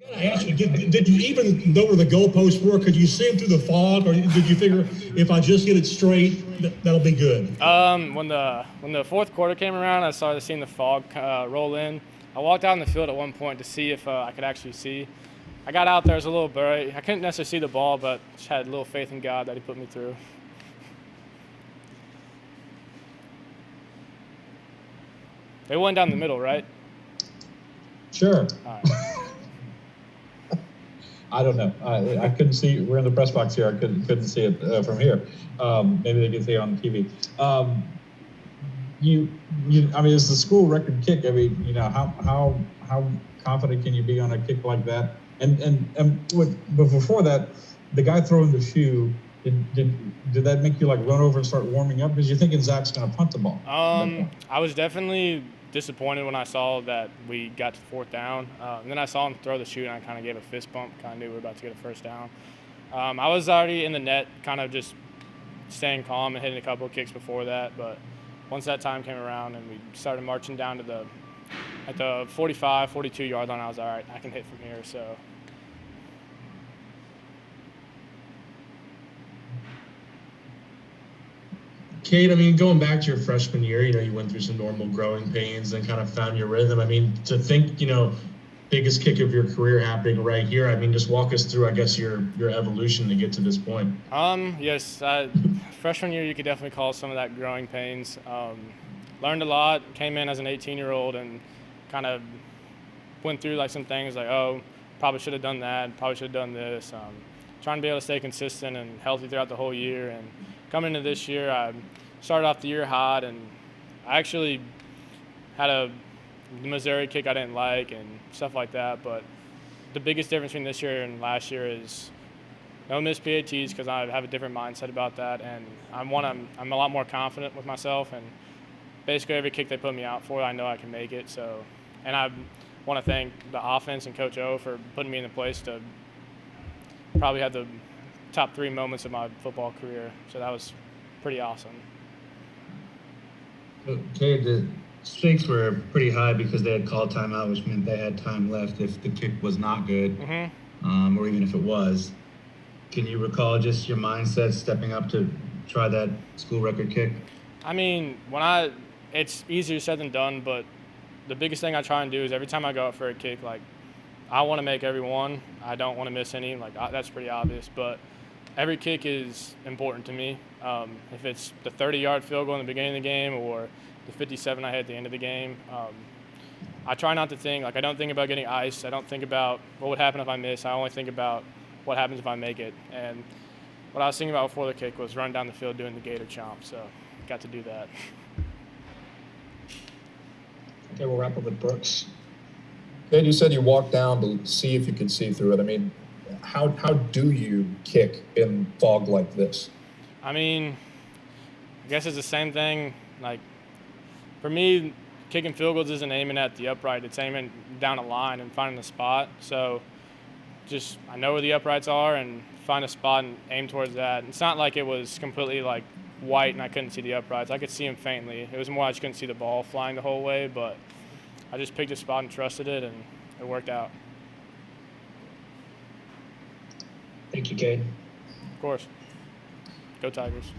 I asked you, did you even know where the goalposts were? Could you see them through the fog, or did you figure if I just hit it straight, that'll be good? When the fourth quarter came around, I started seeing the fog roll in. I walked out in the field at one point to see if I could actually see. I got out there, it was a little blurry. I couldn't necessarily see the ball, but just had a little faith in God that He put me through. They went down the middle, right? Sure. All right. I don't know. I couldn't see. We're in the press box here. I couldn't see it from here. Maybe they can see it on TV. I mean, it's the school record kick. I mean, how confident can you be on a kick like that? But before that, the guy throwing the shoe, did that make you like run over and start warming up because you're thinking Zach's going to punt the ball? I was definitely disappointed when I saw that we got to fourth down. And then I saw him throw the shoe, and I kind of gave a fist bump. Kind of knew we were about to get a first down. I was already in the net, kind of just staying calm and hitting a couple of kicks before that. But once that time came around and we started marching down to at the 45, 42-yard line, I was all right, I can hit from here. So. Cade, I mean, going back to your freshman year, you went through some normal growing pains and kind of found your rhythm. I mean, to think, biggest kick of your career happening right here, I mean, just walk us through, I guess, your evolution to get to this point. Yes, freshman year you could definitely call some of that growing pains. Learned a lot, came in as an 18-year-old and kind of went through like some things like, probably should have done that, probably should have done this. Trying to be able to stay consistent and healthy throughout the whole year. And coming into this year, I started off the year hot, and I actually had a Missouri kick I didn't like and stuff like that. But the biggest difference between this year and last year is no missed PATs because I have a different mindset about that, and I'm a lot more confident with myself. And basically every kick they put me out for, I know I can make it. So, and I want to thank the offense and Coach O for putting me in the place to probably have the top 3 moments of my football career. So that was pretty awesome. Okay, the stakes were pretty high because they had called timeout, which meant they had time left if the kick was not good, or even if it was. Can you recall just your mindset stepping up to try that school record kick? I mean, it's easier said than done, but the biggest thing I try and do is every time I go up for a kick, like, I want to make every one. I don't want to miss any. Like, that's pretty obvious, but every kick is important to me. If it's the 30-yard field goal in the beginning of the game or the 57 I hit at the end of the game, I try not to think. Like, I don't think about getting iced. I don't think about what would happen if I miss. I only think about what happens if I make it. And what I was thinking about before the kick was run down the field doing the Gator-chomps. So got to do that. Okay, we'll wrap up with Brooks. Cade, you said you walked down to see if you could see through it. I mean, how do you kick in fog like this? I mean, I guess it's the same thing. Like, for me, kicking field goals isn't aiming at the upright. It's aiming down a line and finding the spot. So just I know where the uprights are and find a spot and aim towards that. It's not like it was completely, like, white and I couldn't see the uprights. I could see them faintly. It was more I just couldn't see the ball flying the whole way, but I just picked a spot and trusted it, and it worked out. Thank you, Cade. Of course. Go Tigers.